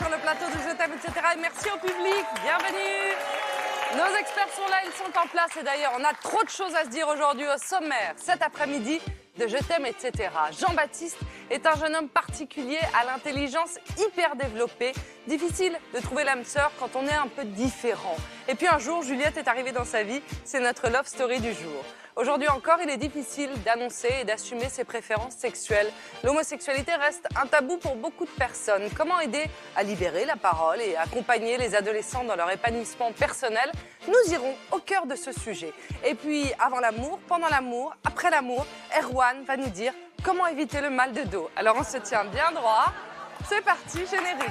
sur le plateau de Je t'aime, etc. Et merci au public, bienvenue. Nos experts sont là, ils sont en place. Et d'ailleurs, on a trop de choses à se dire aujourd'hui au sommaire. Cet après-midi de Je t'aime, etc. Jean-Baptiste est un jeune homme particulier à l'intelligence hyper développée. Difficile de trouver l'âme sœur quand on est un peu différent. Et puis un jour, Juliette est arrivée dans sa vie. C'est notre love story du jour. Aujourd'hui encore, il est difficile d'annoncer et d'assumer ses préférences sexuelles. L'homosexualité reste un tabou pour beaucoup de personnes. Comment aider à libérer la parole et accompagner les adolescents dans leur épanouissement personnel? Nous irons au cœur de ce sujet. Et puis, avant l'amour, pendant l'amour, après l'amour, Erwan va nous dire comment éviter le mal de dos. Alors on se tient bien droit. C'est parti, générique.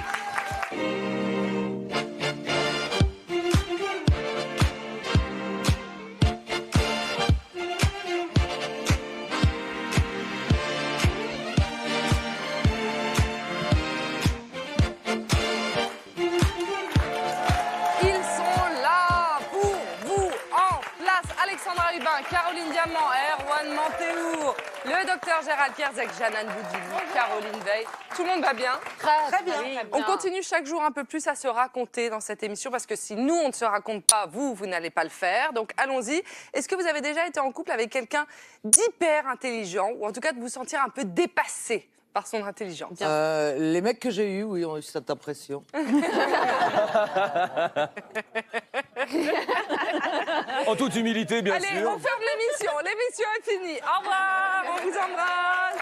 Alexandra Hubin, Caroline Diamant, Erwan Manteour, le docteur Gérald Kierzek, Jeanne Boudilly, Caroline Veil. Tout le monde va bien? Très bien. On continue chaque jour un peu plus à se raconter dans cette émission parce que si nous, on ne se raconte pas, vous n'allez pas le faire. Donc allons-y. Est-ce que vous avez déjà été en couple avec quelqu'un d'hyper intelligent ou en tout cas de vous sentir un peu dépassé par son intelligence? Les mecs que j'ai eus, oui, ont eu cette impression. En toute humilité, bien Allez, sûr. Allez, on ferme l'émission. L'émission est finie. Au revoir, on vous embrasse.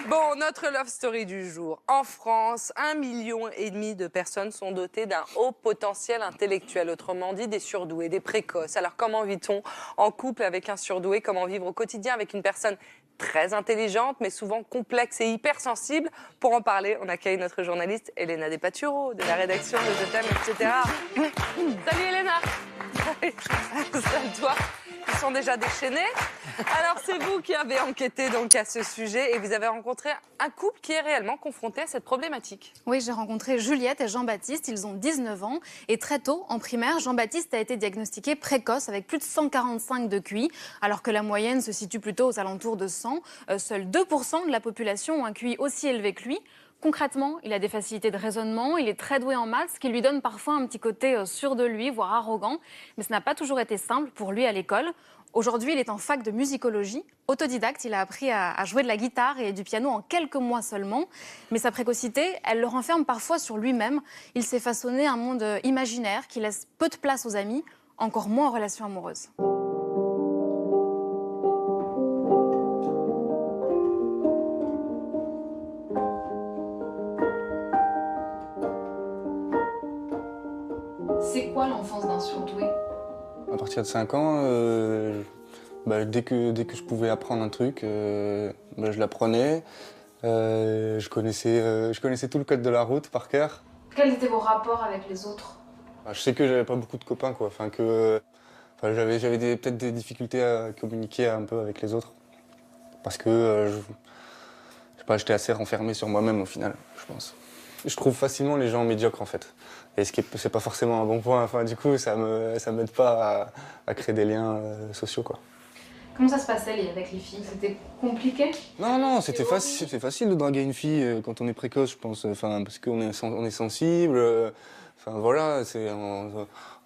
Bon, notre love story du jour. En France, 1,5 million de personnes sont dotées d'un haut potentiel intellectuel, autrement dit des surdoués, des précoces. Alors comment vit-on en couple avec un surdoué? Comment vivre au quotidien avec une personne très intelligente, mais souvent complexe et hypersensible? Pour en parler, on accueille notre journaliste Elena Despaturo, de la rédaction de Je t'aime, etc. Salut Elena. Installe-toi. Ils sont déjà déchaînés. Alors, c'est vous qui avez enquêté donc à ce sujet et vous avez rencontré un couple qui est réellement confronté à cette problématique. Oui, j'ai rencontré Juliette et Jean-Baptiste. Ils ont 19 ans et très tôt, en primaire, Jean-Baptiste a été diagnostiqué précoce avec plus de 145 de QI, alors que la moyenne se situe plutôt aux alentours de 100. Seuls 2% de la population ont un QI aussi élevé que lui. Concrètement, il a des facilités de raisonnement, il est très doué en maths, ce qui lui donne parfois un petit côté sûr de lui, voire arrogant. Mais ce n'a pas toujours été simple pour lui à l'école. Aujourd'hui, il est en fac de musicologie. Autodidacte, il a appris à jouer de la guitare et du piano en quelques mois seulement. Mais sa précocité, elle le renferme parfois sur lui-même. Il s'est façonné un monde imaginaire qui laisse peu de place aux amis, encore moins en relations amoureuses. C'est quoi l'enfance d'un surdoué? À partir de 5 ans, dès que je pouvais apprendre un truc, je l'apprenais. Je connaissais tout le code de la route par cœur. Quels étaient vos rapports avec les autres? Je sais que j'avais pas beaucoup de copains, quoi. J'avais peut-être des difficultés à communiquer un peu avec les autres. Parce que, j'étais assez renfermé sur moi-même au final, je pense. Je trouve facilement les gens médiocres en fait. Et c'est pas forcément un bon point. Enfin, du coup, ça m'aide pas à créer des liens sociaux, quoi. Comment ça se passait avec les filles? C'était compliqué? Non, c'était facile de draguer une fille quand on est précoce, je pense. Parce qu'on est sensible. Voilà,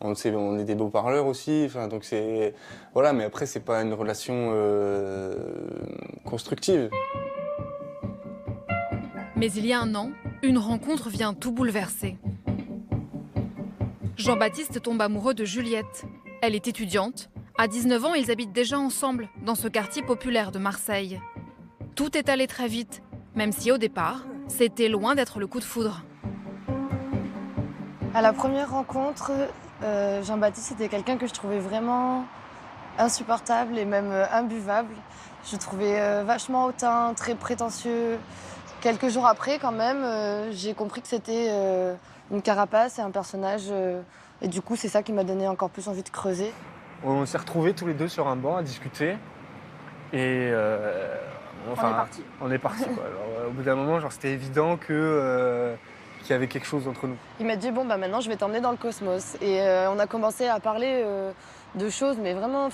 on est des beaux parleurs aussi. Donc voilà, mais après, c'est pas une relation constructive. Mais il y a un an, une rencontre vient tout bouleverser. Jean-Baptiste tombe amoureux de Juliette. Elle est étudiante. À 19 ans, ils habitent déjà ensemble dans ce quartier populaire de Marseille. Tout est allé très vite, même si au départ, c'était loin d'être le coup de foudre. À la première rencontre, Jean-Baptiste était quelqu'un que je trouvais vraiment insupportable et même imbuvable. Je le trouvais vachement hautain, très prétentieux. Quelques jours après, quand même, j'ai compris que c'était une carapace et un personnage. Et du coup, c'est ça qui m'a donné encore plus envie de creuser. On s'est retrouvés tous les deux sur un banc à discuter. Et on est parti. Quoi. Alors, au bout d'un moment, c'était évident qu'il y avait quelque chose entre nous. Il m'a dit, bon, maintenant, je vais t'emmener dans le cosmos. Et on a commencé à parler de choses, mais vraiment,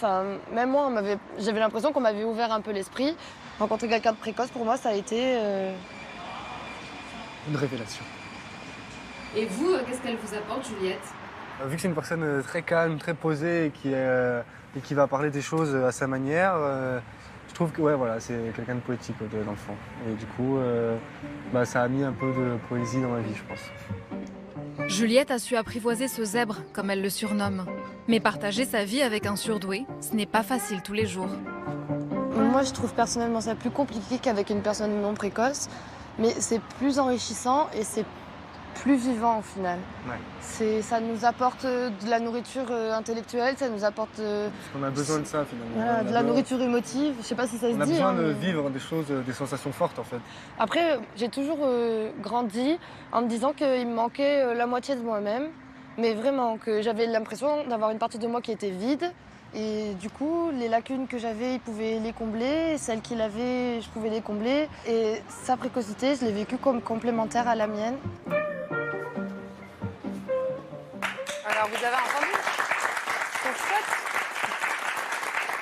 même moi, j'avais l'impression qu'on m'avait ouvert un peu l'esprit. Rencontrer quelqu'un de précoce, pour moi, ça a été une révélation. Et vous, qu'est-ce qu'elle vous apporte, Juliette? Vu que c'est une personne très calme, très posée et qui va parler des choses à sa manière, je trouve que voilà, c'est quelqu'un de poétique dans le fond. Et du coup, ça a mis un peu de poésie dans ma vie, je pense. Juliette a su apprivoiser ce zèbre, comme elle le surnomme. Mais partager sa vie avec un surdoué, ce n'est pas facile tous les jours. Moi, je trouve personnellement ça plus compliqué qu'avec une personne non précoce, mais c'est plus enrichissant et c'est plus vivant au final. Ouais. Ça nous apporte de la nourriture intellectuelle, ça nous apporte Parce qu'on a besoin de ça finalement. voilà, de la nourriture émotive, je sais pas si ça se dit. On a besoin de mais... vivre des choses, des sensations fortes en fait. Après, j'ai toujours grandi en me disant qu'il me manquait la moitié de moi-même, mais vraiment que j'avais l'impression d'avoir une partie de moi qui était vide. Et du coup, les lacunes que j'avais, il pouvait les combler, et celles qu'il avait, je pouvais les combler. Et sa précocité, je l'ai vécue comme complémentaire à la mienne. Alors, vous avez entendu? C'est chouette.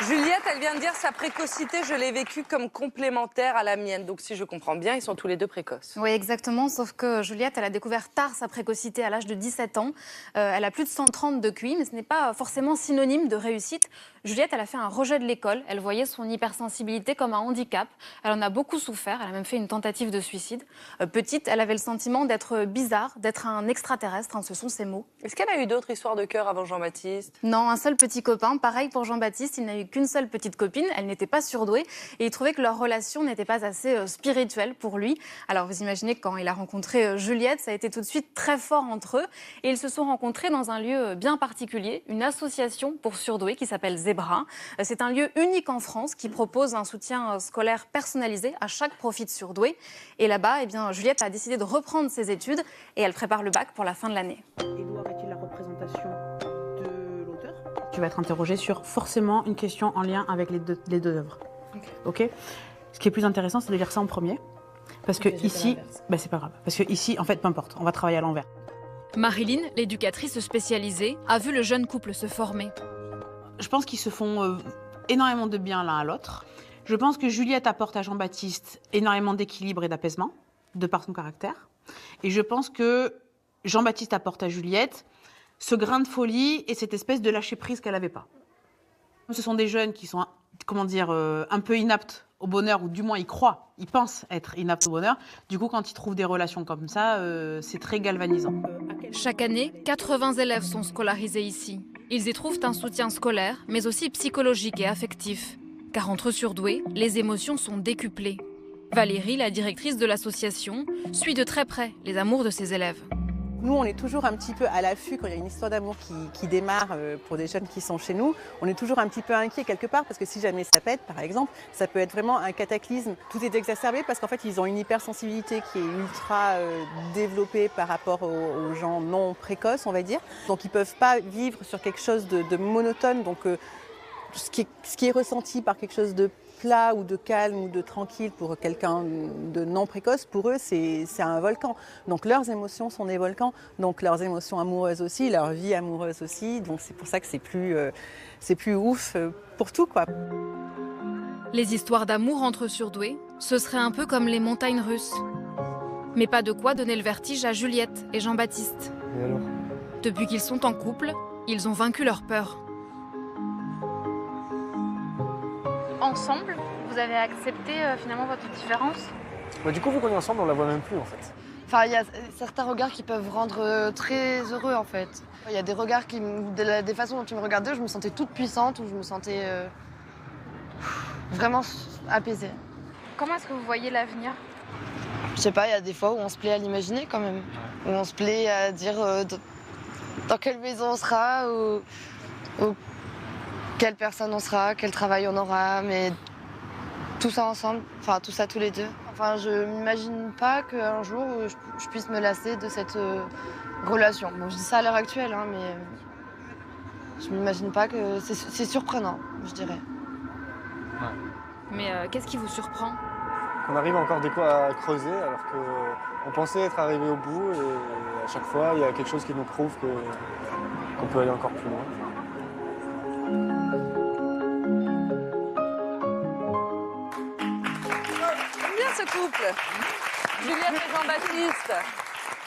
Juliette, elle vient de dire sa précocité, je l'ai vécue comme complémentaire à la mienne. Donc, si je comprends bien, ils sont tous les deux précoces. Oui, exactement. Sauf que Juliette, elle a découvert tard sa précocité à l'âge de 17 ans. Elle a plus de 130 de QI, mais ce n'est pas forcément synonyme de réussite. Juliette, elle a fait un rejet de l'école. Elle voyait son hypersensibilité comme un handicap. Elle en a beaucoup souffert. Elle a même fait une tentative de suicide. Petite, elle avait le sentiment d'être bizarre, d'être un extraterrestre. Ce sont ses mots. Est-ce qu'elle a eu d'autres histoires de cœur avant Jean-Baptiste? Non, un seul petit copain. Pareil pour Jean-Baptiste, il n'a eu qu'une seule petite copine. Elle n'était pas surdouée et il trouvait que leur relation n'était pas assez spirituelle pour lui. Alors vous imaginez que quand il a rencontré Juliette, ça a été tout de suite très fort entre eux. Et ils se sont rencontrés dans un lieu bien particulier, une association pour surdoués qui s'appelle Zebra. C'est un lieu unique en France qui propose un soutien scolaire personnalisé à chaque profil surdoué. Et là-bas, eh bien, Juliette a décidé de reprendre ses études et elle prépare le bac pour la fin de l'année. Édouard est-il la représentation de l'auteur? Tu vas être interrogé sur forcément une question en lien avec les deux œuvres. Ok. Ce qui est plus intéressant, c'est de lire ça en premier. Parce que ici, c'est pas grave. Parce que ici, en fait, peu importe, on va travailler à l'envers. Marilyn, l'éducatrice spécialisée, a vu le jeune couple se former. Je pense qu'ils se font énormément de bien l'un à l'autre. Je pense que Juliette apporte à Jean-Baptiste énormément d'équilibre et d'apaisement, de par son caractère. Et je pense que Jean-Baptiste apporte à Juliette ce grain de folie et cette espèce de lâcher-prise qu'elle n'avait pas. Ce sont des jeunes qui sont, un peu inaptes au bonheur, ou du moins ils pensent être inaptes au bonheur. Du coup, quand ils trouvent des relations comme ça, c'est très galvanisant. Chaque année, 80 élèves sont scolarisés ici. Ils y trouvent un soutien scolaire, mais aussi psychologique et affectif. Car entre surdoués, les émotions sont décuplées. Valérie, la directrice de l'association, suit de très près les amours de ses élèves. Nous, on est toujours un petit peu à l'affût quand il y a une histoire d'amour qui démarre pour des jeunes qui sont chez nous. On est toujours un petit peu inquiet quelque part parce que si jamais ça pète, par exemple, ça peut être vraiment un cataclysme. Tout est exacerbé parce qu'en fait, ils ont une hypersensibilité qui est ultra développée par rapport aux gens non précoces, on va dire. Donc, ils ne peuvent pas vivre sur quelque chose de monotone. Donc, ce qui est ressenti par quelque chose de plat ou de calme ou de tranquille pour quelqu'un de non précoce, pour eux, c'est un volcan. Donc leurs émotions sont des volcans, donc leurs émotions amoureuses aussi, leur vie amoureuse aussi. Donc c'est pour ça que c'est plus ouf pour tout, quoi. Les histoires d'amour entre surdoués, ce serait un peu comme les montagnes russes. Mais pas de quoi donner le vertige à Juliette et Jean-Baptiste. Et alors? Depuis qu'ils sont en couple, ils ont vaincu leur peur. Ensemble, vous avez accepté finalement votre différence? Du coup, vu qu'on est ensemble, on la voit même plus en fait. Enfin, il y a certains regards qui peuvent rendre très heureux en fait. Il y a des regards des façons dont tu me regardais, où je me sentais toute puissante, où je me sentais vraiment apaisée. Comment est-ce que vous voyez l'avenir? Je sais pas, il y a des fois où on se plaît à l'imaginer quand même. Où on se plaît à dire dans quelle maison on sera, ou quelle personne on sera, quel travail on aura, mais tout ça ensemble, enfin tout ça tous les deux. Enfin, je m'imagine pas qu'un jour je puisse me lasser de cette relation. Bon, je dis ça à l'heure actuelle, hein, mais je m'imagine pas que c'est surprenant, je dirais. Ouais. Mais qu'est-ce qui vous surprend? On arrive encore des quoi à creuser alors qu'on pensait être arrivé au bout et à chaque fois il y a quelque chose qui nous prouve qu'on peut aller encore plus loin. J'aime bien ce couple. Juliette et Jean-Baptiste.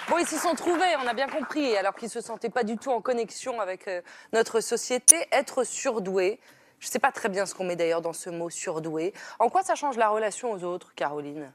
Bon, ils se sont trouvés, on a bien compris, alors qu'ils ne se sentaient pas du tout en connexion avec notre société. Être surdoué, je ne sais pas très bien ce qu'on met d'ailleurs dans ce mot surdoué. En quoi ça change la relation aux autres, Caroline ?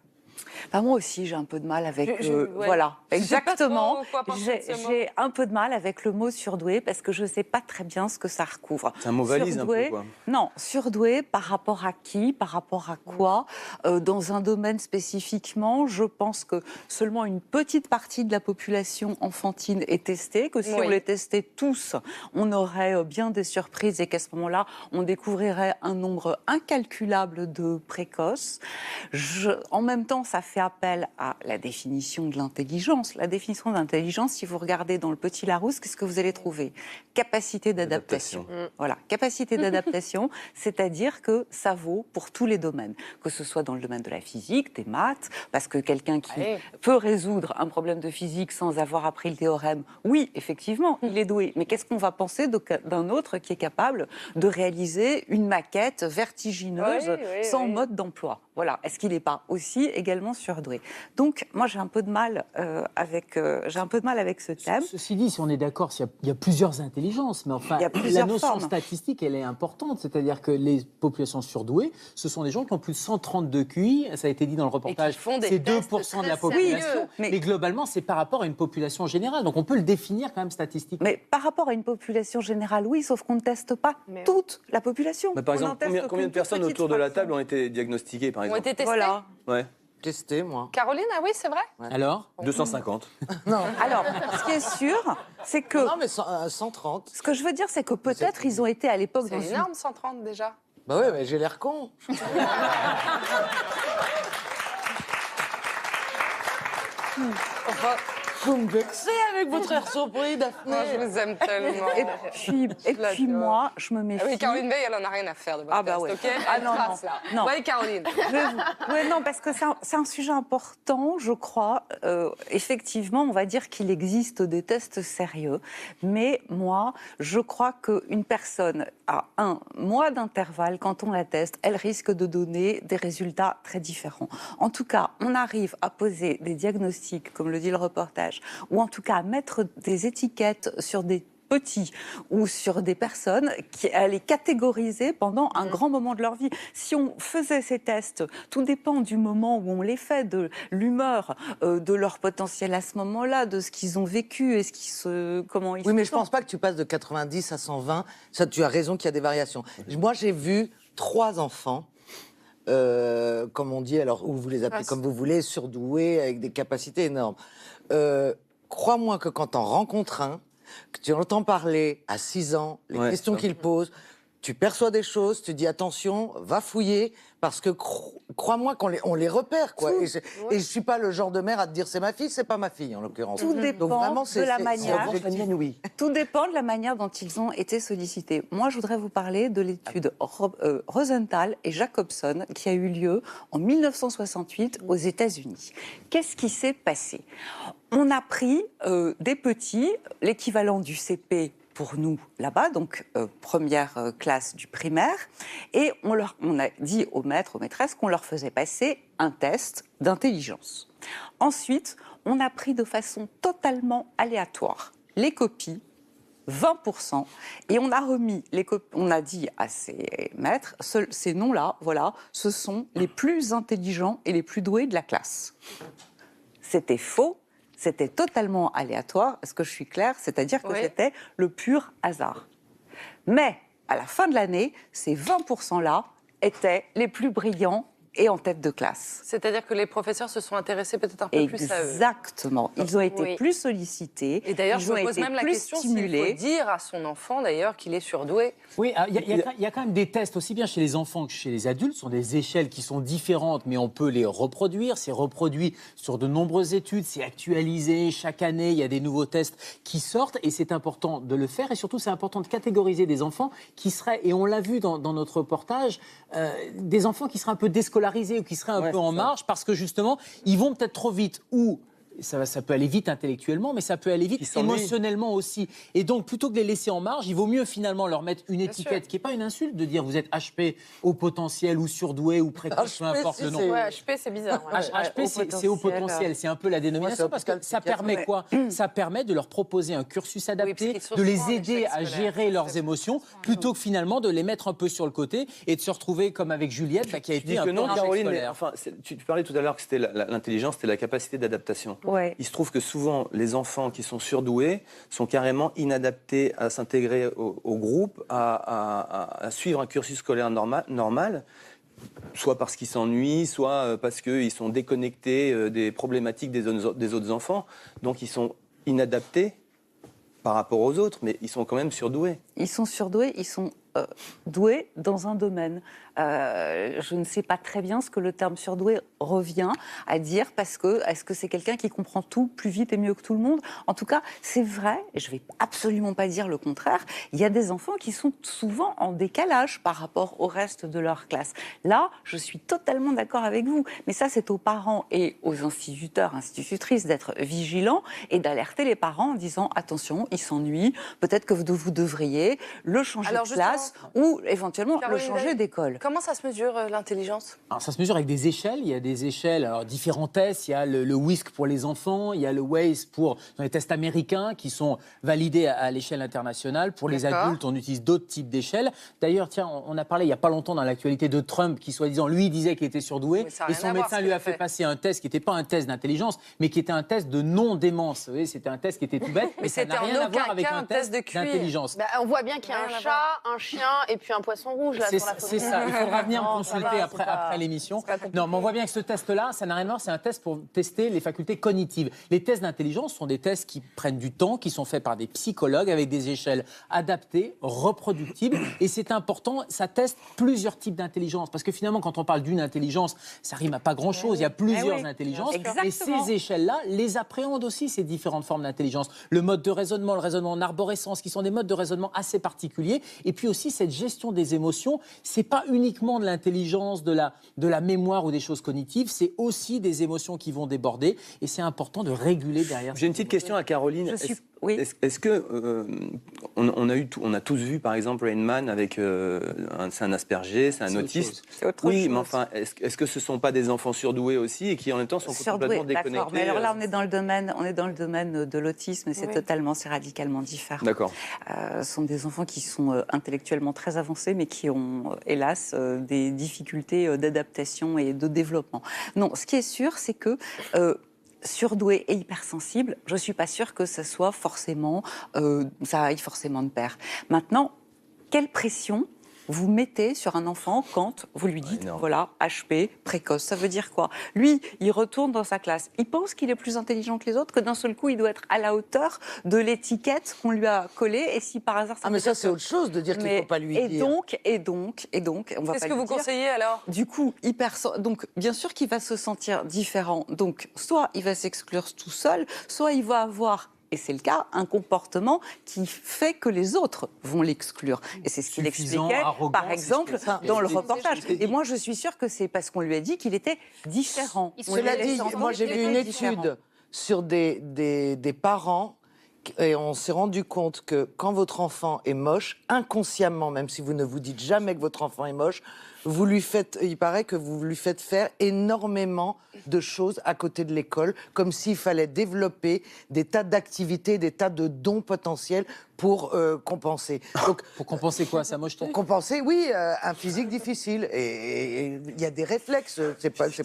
Bah moi aussi, j'ai un peu de mal avec... Ouais. Voilà, Je sais pas exactement. trop quoi penser de ce mot. J'ai un peu de mal avec le mot surdoué parce que je ne sais pas très bien ce que ça recouvre. C'est un mot valise un peu, quoi. Non, surdoué par rapport à qui, par rapport à quoi dans un domaine spécifiquement, je pense que seulement une petite partie de la population enfantine est testée, que si on les testait tous, on aurait bien des surprises et qu'à ce moment-là, on découvrirait un nombre incalculable de précoces. En même temps, ça fait appel à la définition de l'intelligence. La définition de l'intelligence, si vous regardez dans le Petit Larousse, qu'est-ce que vous allez trouver ? Capacité d'adaptation. Voilà, capacité d'adaptation, c'est-à-dire que ça vaut pour tous les domaines, que ce soit dans le domaine de la physique, des maths, parce que quelqu'un qui peut résoudre un problème de physique sans avoir appris le théorème, oui, effectivement, il est doué. Mais qu'est-ce qu'on va penser d'un autre qui est capable de réaliser une maquette vertigineuse sans mode d'emploi ? Voilà, est-ce qu'il n'est pas aussi également surdoué ? Donc, moi, j'ai un peu de mal avec ce thème. Ceci dit, si on est d'accord, il y a plusieurs intelligences, mais enfin, la notion statistique, elle est importante. C'est-à-dire que les populations surdouées, ce sont des gens qui ont plus de 132 QI, ça a été dit dans le reportage, c'est 2% de la population, mais globalement, c'est par rapport à une population générale. Donc, on peut le définir quand même statistiquement. Mais par rapport à une population générale, oui, sauf qu'on ne teste pas toute la population. Mais par exemple, combien de personnes autour de la table ont été diagnostiquées, par exemple ? Ont été testés ? Voilà. Ouais. Testé, moi. Caroline, ah oui, c'est vrai ? Alors 250. Non. Alors, ce qui est sûr, c'est que... Non, mais 130. Ce que je veux dire, c'est que peut-être ils ont été à l'époque dans C'est énorme, 130 déjà. Bah ouais, mais j'ai l'air con. Enfin, vous me vexez avec votre air surpris, Daphné. Moi, je vous aime tellement. Et puis moi, je me méfie. Ah oui, Caroline Veil, elle en a rien à faire de votre test, ouais. ok ? Ah Elle non, trace, là. non. Ouais, Caroline. Non, parce que c'est un sujet important, je crois. Effectivement, on va dire qu'il existe des tests sérieux, mais moi, je crois qu'une personne à 1 mois d'intervalle, quand on la teste, elle risque de donner des résultats très différents. En tout cas, on arrive à poser des diagnostics, comme le dit le reportage, ou en tout cas à mettre des étiquettes sur des petits ou sur des personnes, à les catégoriser pendant un grand moment de leur vie. Si on faisait ces tests, tout dépend du moment où on les fait, de l'humeur, de leur potentiel à ce moment-là, de ce qu'ils ont vécu et comment ils Oui, mais je pense pas que tu passes de 90 à 120. Ça, tu as raison qu'il y a des variations. Moi, j'ai vu 3 enfants, comme on dit, alors, ou vous les appelez comme vous voulez, surdoués, avec des capacités énormes. Crois-moi que quand t'en rencontres un, que tu entends parler à 6 ans, les questions qu'il pose, tu perçois des choses, tu dis attention, va fouiller, parce que crois-moi qu'on les repère, quoi. Et je suis pas le genre de mère à te dire c'est ma fille, c'est pas ma fille, en l'occurrence. Tout dépend de la manière. Oui. Tout dépend de la manière dont ils ont été sollicités. Moi, je voudrais vous parler de l'étude Rosenthal et Jacobson qui a eu lieu en 1968 aux États-Unis. Qu'est-ce qui s'est passé ? On a pris des petits, l'équivalent du CP pour nous là-bas, donc première classe du primaire, et on a dit aux maîtres, aux maîtresses qu'on leur faisait passer un test d'intelligence. Ensuite, on a pris de façon totalement aléatoire les copies, 20%, et on a remis les copies, on a dit à ces maîtres, ces noms-là, voilà, ce sont les plus intelligents et les plus doués de la classe. C'était faux. C'était totalement aléatoire, est-ce que je suis claire ? C'est-à-dire que c'était le pur hasard. Mais, à la fin de l'année, ces 20%-là étaient les plus brillants et en tête de classe. C'est-à-dire que les professeurs se sont intéressés peut-être un peu plus à eux. Exactement. Ils ont été plus sollicités. Et d'ailleurs, je me pose même la question s'il faut dire à son enfant, d'ailleurs, qu'il est surdoué. Oui, il y a quand même des tests, aussi bien chez les enfants que chez les adultes. Ce sont des échelles qui sont différentes, mais on peut les reproduire. C'est reproduit sur de nombreuses études, c'est actualisé. Chaque année, il y a des nouveaux tests qui sortent et c'est important de le faire. Et surtout, c'est important de catégoriser des enfants qui seraient, et on l'a vu dans notre reportage, des enfants qui seraient un peu déscolarisés ou qui seraient un peu en marge parce que justement, ils vont peut-être trop vite ou ça peut aller vite intellectuellement, mais ça peut aller vite émotionnellement aussi. Et donc, plutôt que de les laisser en marge, il vaut mieux finalement leur mettre une étiquette qui n'est pas une insulte de dire vous êtes HP au potentiel ou surdoué ou précoce, peu importe le nom. Ouais, HP, c'est bizarre. HP, c'est au potentiel. C'est un peu la dénomination parce que ça permet quoi? Ça permet de leur proposer un cursus adapté, de les aider à gérer leurs émotions, plutôt que finalement de les mettre un peu sur le côté et de se retrouver comme avec Juliette, qui a été un peu non, un Caroline, échec mais scolaire. enfin, tu parlais tout à l'heure que c'était l'intelligence, c'était la capacité d'adaptation. Ouais. Il se trouve que souvent, les enfants qui sont surdoués sont carrément inadaptés à s'intégrer au groupe, à suivre un cursus scolaire normal, soit parce qu'ils s'ennuient, soit parce qu'ils sont déconnectés des problématiques des autres enfants. Donc, ils sont inadaptés par rapport aux autres, mais ils sont quand même surdoués. Ils sont surdoués, ils sont doués dans un domaine. Je ne sais pas très bien ce que le terme surdoué revient à dire, parce que est-ce que c'est quelqu'un qui comprend tout plus vite et mieux que tout le monde? En tout cas, c'est vrai, et je ne vais absolument pas dire le contraire, il y a des enfants qui sont souvent en décalage par rapport au reste de leur classe. Là, je suis totalement d'accord avec vous, mais ça, c'est aux parents et aux instituteurs, institutrices d'être vigilants et d'alerter les parents en disant attention, il s'ennuie, peut-être que vous devriez le changer de classe ou éventuellement le changer d'école. Comment ça se mesure l'intelligence? Alors, ça se mesure avec des échelles. Il y a des échelles, alors différents tests. Il y a le WISC pour les enfants, il y a le WAIS pour les tests américains qui sont validés à l'échelle internationale. Pour les adultes, on utilise d'autres types d'échelles. D'ailleurs, tiens, on a parlé il n'y a pas longtemps dans l'actualité de Trump qui, soi-disant, lui disait qu'il était surdoué. Et son médecin lui a fait passer un test qui n'était pas un test d'intelligence, mais qui était un test de non-démence. Vous voyez, c'était un test qui était tout bête, mais ça n'a rien à voir avec un test d'intelligence. Bah, on voit bien qu'il y a un chat, un chien et puis un poisson rouge là sur la photo. C'est ça. Il faudra venir me consulter après l'émission. Non, mais on voit bien que ce test-là, ça n'a rien à voir. C'est un test pour tester les facultés cognitives. Les tests d'intelligence sont des tests qui prennent du temps, qui sont faits par des psychologues avec des échelles adaptées, reproductibles. Et c'est important, ça teste plusieurs types d'intelligence. Parce que finalement, quand on parle d'une intelligence, ça rime à pas grand-chose. Il y a plusieurs intelligences. Exactement. Et ces échelles-là les appréhendent aussi, ces différentes formes d'intelligence. Le mode de raisonnement, le raisonnement en arborescence, qui sont des modes de raisonnement assez particuliers. Et puis aussi, cette gestion des émotions, c'est pas uniquement de l'intelligence, de la mémoire ou des choses cognitives, c'est aussi des émotions qui vont déborder et c'est important de réguler derrière. J'ai une petite question à Caroline. Est-ce que on a tous vu par exemple Rain Man avec c'est un Asperger, c'est un autiste. Oui, mais enfin, est-ce que ce sont pas des enfants surdoués aussi et qui en même temps sont complètement déconnectés? Mais alors là, on est dans le domaine de l'autisme et c'est radicalement différent. D'accord. Ce sont des enfants qui sont intellectuellement très avancés, mais qui ont hélas des difficultés d'adaptation et de développement. Non, ce qui est sûr, c'est que surdoué et hypersensible, je ne suis pas sûre que ça soit forcément, ça aille forcément de pair. Maintenant, quelle pression vous mettez sur un enfant quand vous lui dites, voilà, HP, précoce, ça veut dire quoi? Lui, il retourne dans sa classe, il pense qu'il est plus intelligent que les autres, que d'un seul coup, il doit être à la hauteur de l'étiquette qu'on lui a collée, et si par hasard... mais ça, c'est autre chose de dire qu'il ne faut pas lui dire. Et donc, on va Qu'est-ce que vous conseillez alors? Du coup, donc, bien sûr qu'il va se sentir différent, donc soit il va s'exclure tout seul, soit il va avoir... Et c'est le cas, un comportement qui fait que les autres vont l'exclure. Et c'est ce qu'il expliquait, par exemple, dans le reportage. Et moi, je suis sûre que c'est parce qu'on lui a dit qu'il était différent. Cela dit, moi j'ai vu une étude sur des parents et on s'est rendu compte que quand votre enfant est moche, inconsciemment, même si vous ne vous dites jamais que votre enfant est moche, il paraît que vous lui faites faire énormément de choses à côté de l'école, comme s'il fallait développer des tas d'activités, des tas de dons potentiels pour compenser. Donc, pour compenser quoi, sa mocheté? Pour compenser, oui, un physique difficile. Et il y a des réflexes, c'est presque...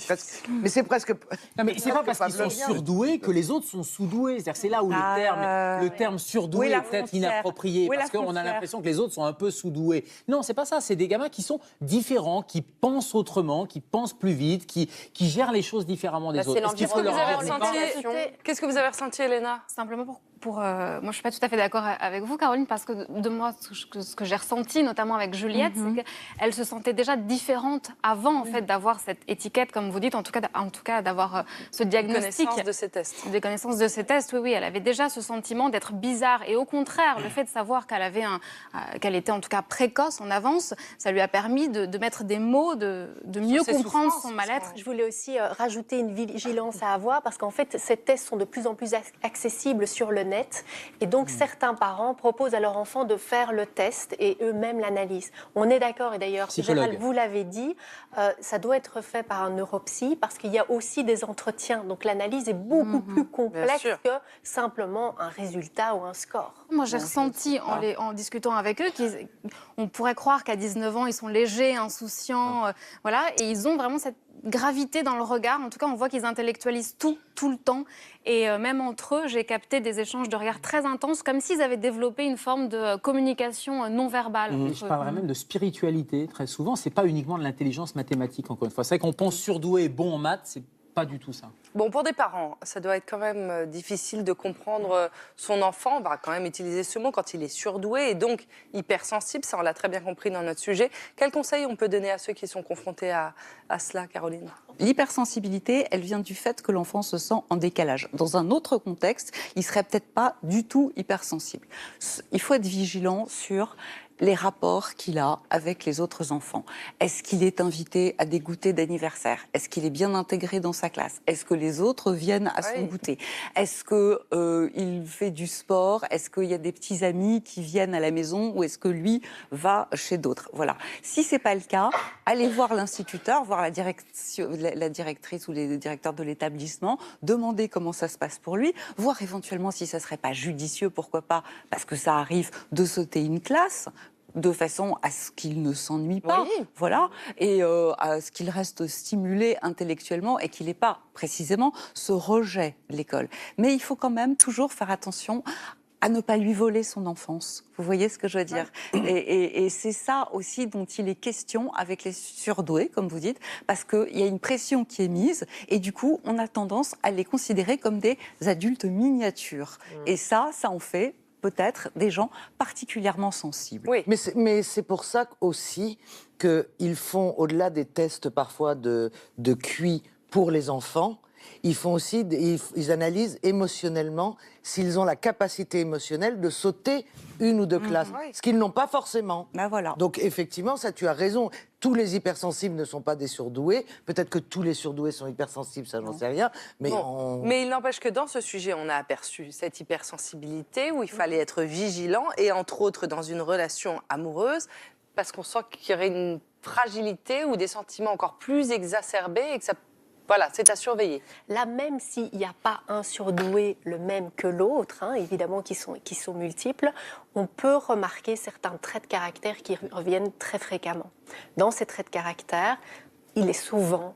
Mais c'est presque... Non, mais c'est pas parce qu'ils sont surdoués que les autres sont sous-doués. C'est-à-dire que c'est là où le terme surdoué est peut-être inapproprié, parce qu'on a l'impression que les autres sont un peu sous-doués. Non, c'est pas ça. C'est des gamins qui sont différents, qui pensent autrement, qui pensent plus vite, qui gèrent les choses différemment des autres. Qu'est-ce que vous avez ressenti, Elena? Simplement moi, je suis pas tout à fait d'accord avec vous, Caroline, parce que de moi, ce que j'ai ressenti, notamment avec Juliette, c'est qu'elle se sentait déjà différente avant, en fait, d'avoir cette étiquette, comme vous dites, en tout cas d'avoir ce diagnostic. Connaissance de ces tests. Des connaissances de ces tests, oui, elle avait déjà ce sentiment d'être bizarre. Et au contraire, le fait de savoir qu'elle était en tout cas précoce en avance, ça lui a permis de mettre des mots, de mieux comprendre son mal-être. Je voulais aussi rajouter une vigilance à avoir, parce qu'en fait, ces tests sont de plus en plus accessibles sur le net. Et donc, certains parents proposent à leur enfant de faire le test et eux-mêmes l'analyse. On est d'accord, et d'ailleurs, Gérald, vous l'avez dit, ça doit être fait par un neuropsy, parce qu'il y a aussi des entretiens. Donc, l'analyse est beaucoup plus complexe que simplement un résultat ou un score. Moi, j'ai ressenti, en discutant avec eux, qu'on pourrait croire qu'à 19 ans, ils sont légers, insouciants, voilà, et ils ont vraiment cette gravité dans le regard. En tout cas, on voit qu'ils intellectualisent tout le temps. Et même entre eux, j'ai capté des échanges de regards très intenses, comme s'ils avaient développé une forme de communication non verbale. Je parlerais même de spiritualité, très souvent. C'est pas uniquement de l'intelligence mathématique, encore une fois. C'est vrai qu'on pense surdoué et bon en maths, c'est pas du tout ça. Bon, pour des parents, ça doit être quand même difficile de comprendre son enfant. On va quand même utiliser ce mot quand il est surdoué et donc hypersensible. Ça, on l'a très bien compris dans notre sujet. Quels conseils on peut donner à ceux qui sont confrontés à cela, Caroline ? L'hypersensibilité, elle vient du fait que l'enfant se sent en décalage. Dans un autre contexte, il serait peut-être pas du tout hypersensible. Il faut être vigilant sur les rapports qu'il a avec les autres enfants. Est-ce qu'il est invité à des goûters d'anniversaire ? Est-ce qu'il est bien intégré dans sa classe ? Est-ce que les autres viennent à son goûter ? Est-ce qu'il fait du sport ? Est-ce qu'il y a des petits amis qui viennent à la maison ? Ou est-ce que lui va chez d'autres ? Voilà. Si c'est pas le cas, allez voir l'instituteur, voir la directrice ou les directeurs de l'établissement, demander comment ça se passe pour lui, voir éventuellement si ça serait pas judicieux, pourquoi pas, parce que ça arrive, de sauter une classe, de façon à ce qu'il ne s'ennuie pas, voilà, et à ce qu'il reste stimulé intellectuellement et qu'il n'ait pas précisément ce rejet de l'école. Mais il faut quand même toujours faire attention à ne pas lui voler son enfance. Vous voyez ce que je veux dire ? Et c'est ça aussi dont il est question avec les surdoués, comme vous dites, parce qu'il y a une pression qui est mise et du coup, on a tendance à les considérer comme des adultes miniatures. Et ça en fait peut-être des gens particulièrement sensibles. Oui. Mais c'est pour ça aussi qu'ils font, au-delà des tests parfois de QI pour les enfants, ils font aussi, ils analysent émotionnellement s'ils ont la capacité émotionnelle de sauter une ou deux classes, ce qu'ils n'ont pas forcément. Ben voilà. Donc effectivement, ça, tu as raison. Tous les hypersensibles ne sont pas des surdoués. Peut-être que tous les surdoués sont hypersensibles, ça, j'en sais rien. Mais, mais il n'empêche que dans ce sujet, on a aperçu cette hypersensibilité où il fallait être vigilant et entre autres dans une relation amoureuse, parce qu'on sent qu'il y aurait une fragilité ou des sentiments encore plus exacerbés et que ça. Voilà, c'est à surveiller. Là, même s'il n'y a pas un surdoué le même que l'autre, évidemment qui sont multiples, on peut remarquer certains traits de caractère qui reviennent très fréquemment. Dans ces traits de caractère, il est souvent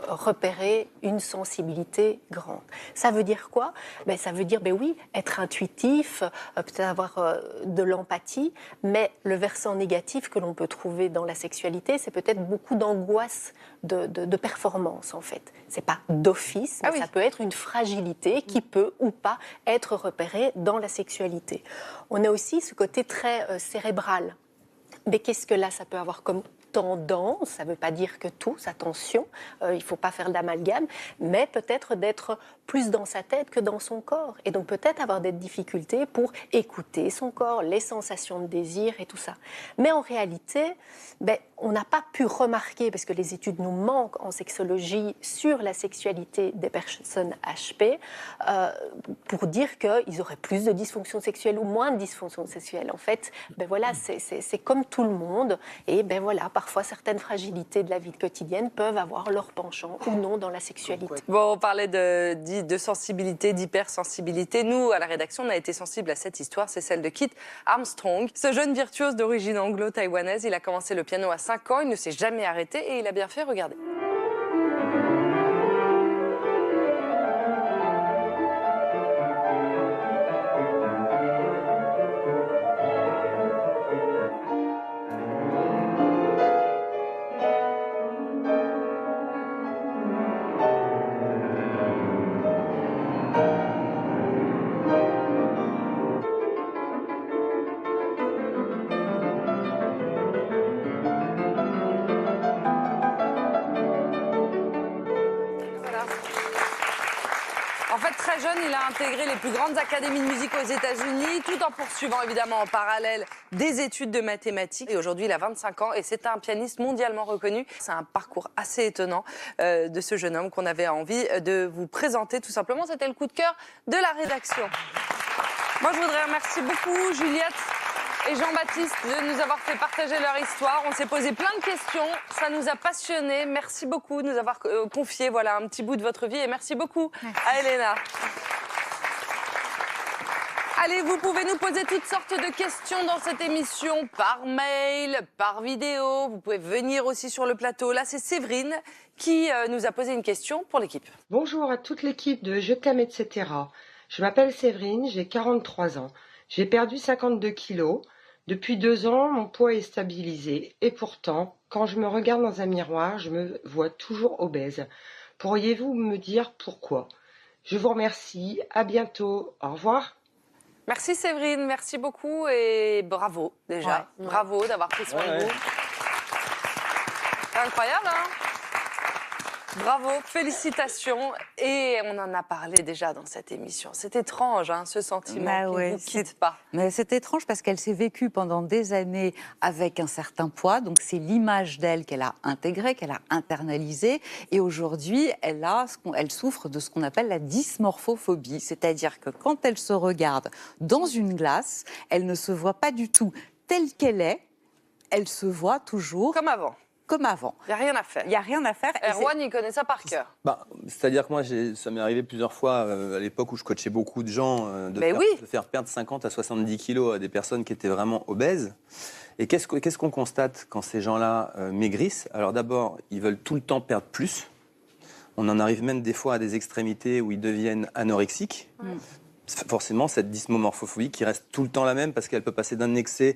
repérer une sensibilité grande. Ça veut dire quoi ? Ça veut dire, oui, être intuitif, peut-être avoir de l'empathie, mais le versant négatif que l'on peut trouver dans la sexualité, c'est peut-être beaucoup d'angoisse de performance, en fait. C'est pas d'office, mais ça peut être une fragilité qui peut ou pas être repérée dans la sexualité. On a aussi ce côté très cérébral. Mais qu'est-ce que là, ça peut avoir comme tendance, ça ne veut pas dire que tous, attention, il ne faut pas faire d'amalgame, mais peut-être d'être plus dans sa tête que dans son corps. Et donc peut-être avoir des difficultés pour écouter son corps, les sensations de désir et tout ça. Mais en réalité, on n'a pas pu remarquer, parce que les études nous manquent en sexologie sur la sexualité des personnes HP, pour dire qu'ils auraient plus de dysfonction sexuelle ou moins de dysfonction sexuelle. En fait, voilà, c'est comme tout le monde. Et voilà, parfois certaines fragilités de la vie quotidienne peuvent avoir leur penchant ou non dans la sexualité. Bon, on parlait de sensibilité, d'hypersensibilité. Nous, à la rédaction, on a été sensibles à cette histoire. C'est celle de Kit Armstrong. Ce jeune virtuose d'origine anglo-taïwanaise, il a commencé le piano à 5 ans. Il ne s'est jamais arrêté et il a bien fait. Regardez. En fait, très jeune, il a intégré les plus grandes académies de musique aux États-Unis, tout en poursuivant évidemment en parallèle des études de mathématiques. Et aujourd'hui, il a 25 ans et c'est un pianiste mondialement reconnu. C'est un parcours assez étonnant de ce jeune homme qu'on avait envie de vous présenter tout simplement. C'était le coup de cœur de la rédaction. Moi, je voudrais remercier beaucoup Juliette et Jean-Baptiste de nous avoir fait partager leur histoire. On s'est posé plein de questions, ça nous a passionnés. Merci beaucoup de nous avoir confié voilà, un petit bout de votre vie et merci beaucoup à Elena. Allez, vous pouvez nous poser toutes sortes de questions dans cette émission, par mail, par vidéo. Vous pouvez venir aussi sur le plateau. Là, c'est Séverine qui nous a posé une question pour l'équipe. Bonjour à toute l'équipe de Je t'aime, etc. Je m'appelle Séverine, j'ai 43 ans. J'ai perdu 52 kilos. Depuis 2 ans, mon poids est stabilisé. Et pourtant, quand je me regarde dans un miroir, je me vois toujours obèse. Pourriez-vous me dire pourquoi? Je vous remercie. À bientôt. Au revoir. Merci Séverine, merci beaucoup et bravo déjà. Ouais. Bravo d'avoir pris soin de vous. C'est incroyable, hein? Bravo, félicitations. Et on en a parlé déjà dans cette émission. C'est étrange, hein, ce sentiment qui ne vous quitte pas. Mais c'est étrange parce qu'elle s'est vécue pendant des années avec un certain poids. Donc c'est l'image d'elle qu'elle a intégrée, qu'elle a internalisée. Et aujourd'hui, elle souffre de ce qu'on appelle la dysmorphophobie. C'est-à-dire que quand elle se regarde dans une glace, elle ne se voit pas du tout telle qu'elle est. Elle se voit toujours... Comme avant. Comme avant. Il n'y a rien à faire. Il n'y a rien à faire. Erwan, il connaît ça par cœur. C'est-à-dire que moi, ça m'est arrivé plusieurs fois à l'époque où je coachais beaucoup de gens de faire perdre 50 à 70 kilos à des personnes qui étaient vraiment obèses. Et qu'est-ce qu'on constate quand ces gens-là maigrissent? Alors d'abord, ils veulent tout le temps perdre plus. On en arrive même des fois à des extrémités où ils deviennent anorexiques. Forcément, cette dysmorphophobie qui reste tout le temps la même parce qu'elle peut passer d'un excès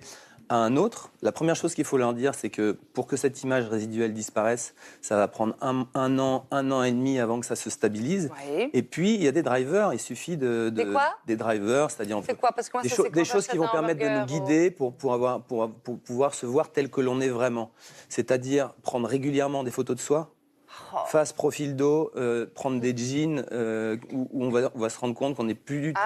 à un autre. La première chose qu'il faut leur dire, c'est que pour que cette image résiduelle disparaisse, ça va prendre un an et demi avant que ça se stabilise. Oui. Et puis, il y a des drivers. Il suffit des drivers, c'est-à-dire des choses qui vont permettre de nous guider pour pouvoir se voir tel que l'on est vraiment. C'est-à-dire prendre régulièrement des photos de soi, face, profil dos, prendre des jeans où on va se rendre compte qu'on n'est plus du tout...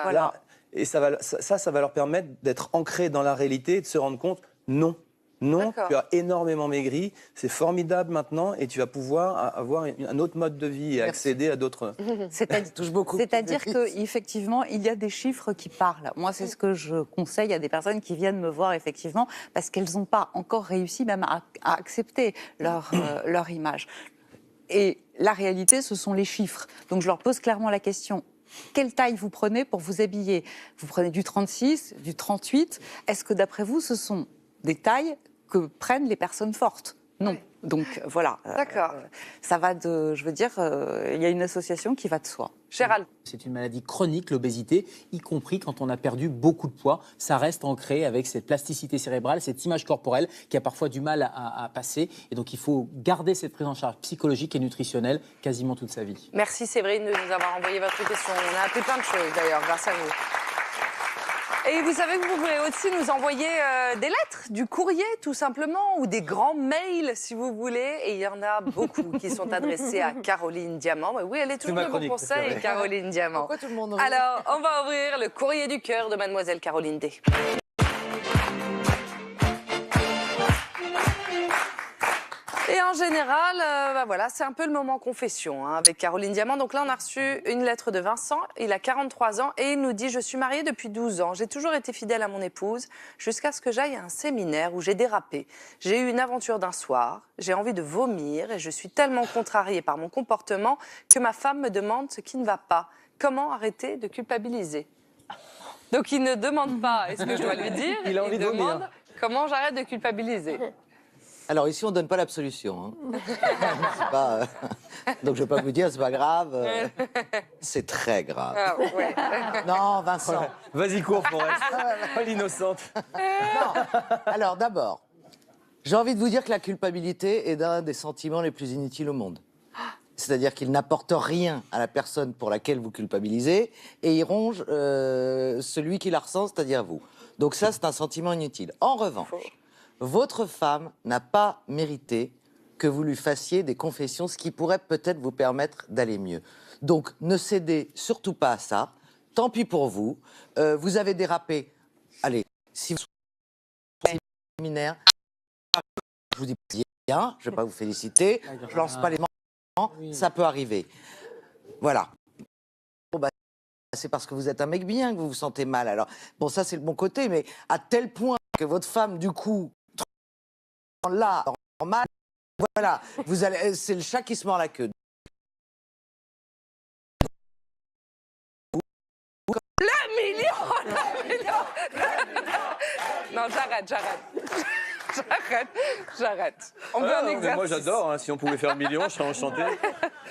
Voilà. Et ça va leur permettre d'être ancrés dans la réalité et de se rendre compte, non, tu as énormément maigri, c'est formidable maintenant et tu vas pouvoir avoir un autre mode de vie et accéder à d'autres... C'est-à-dire qu'effectivement, il y a des chiffres qui parlent. Moi, c'est ce que je conseille à des personnes qui viennent me voir, effectivement, parce qu'elles n'ont pas encore réussi même à accepter leur image. Et la réalité, ce sont les chiffres. Donc, je leur pose clairement la question. Quelle taille vous prenez pour vous habiller? Vous prenez du 36, du 38. Est-ce que d'après vous, ce sont des tailles que prennent les personnes fortes? Non. Oui. Donc voilà. D'accord. Ça va de... Je veux dire, il y a une association qui va de soi. Gérald. C'est une maladie chronique, l'obésité, y compris quand on a perdu beaucoup de poids. Ça reste ancré avec cette plasticité cérébrale, cette image corporelle qui a parfois du mal à passer. Et donc il faut garder cette prise en charge psychologique et nutritionnelle quasiment toute sa vie. Merci Séverine de nous avoir envoyé votre question. On a appris plein de choses d'ailleurs grâce à vous. Et vous savez que vous pouvez aussi nous envoyer des lettres, du courrier tout simplement, ou des grands mails si vous voulez. Et il y en a beaucoup qui sont adressés à Caroline Diamant. Mais oui, elle est toujours de bons conseils, Caroline Diamant. Pourquoi tout le monde Alors, on va ouvrir le courrier du cœur de Mademoiselle Caroline D. Et en général, voilà, c'est un peu le moment confession avec Caroline Diamant. Donc là, on a reçu une lettre de Vincent. Il a 43 ans et il nous dit « Je suis mariée depuis 12 ans. J'ai toujours été fidèle à mon épouse jusqu'à ce que j'aille à un séminaire où j'ai dérapé. J'ai eu une aventure d'un soir. J'ai envie de vomir et je suis tellement contrariée par mon comportement que ma femme me demande ce qui ne va pas. Comment arrêter de culpabiliser ?» Donc il ne demande pas « Est-ce que je dois lui dire ?» Il a envie de vomir. demande « Comment j'arrête de culpabiliser ?» Alors ici, on ne donne pas l'absolution. Hein. Donc je ne vais pas vous dire, c'est pas grave. C'est très grave. Ah, ouais. Non, Vincent. Ouais. Vas-y, cours, Forest. Oh, l'innocente. Non. Alors d'abord, j'ai envie de vous dire que la culpabilité est l'un des sentiments les plus inutiles au monde. C'est-à-dire qu'il n'apporte rien à la personne pour laquelle vous culpabilisez et il ronge celui qui la ressent, c'est-à-dire vous. Donc ça, c'est un sentiment inutile. En revanche, votre femme n'a pas mérité que vous lui fassiez des confessions, ce qui pourrait peut-être vous permettre d'aller mieux. Donc, ne cédez surtout pas à ça. Tant pis pour vous. Vous avez dérapé. Allez, si vous êtes séminaire, je vous dis bien, je ne vais pas vous féliciter, je ne lance pas les mains, ça peut arriver. Voilà. Bon, bah, c'est parce que vous êtes un mec bien que vous vous sentez mal. Alors, bon, ça, c'est le bon côté, mais à tel point que votre femme, du coup, là, normal, voilà, vous allez, c'est le chat qui se mord la queue. Le million. Non, j'arrête. J'arrête. On veut un exercice. Moi, j'adore. Hein, si on pouvait faire le million, je serais enchanté.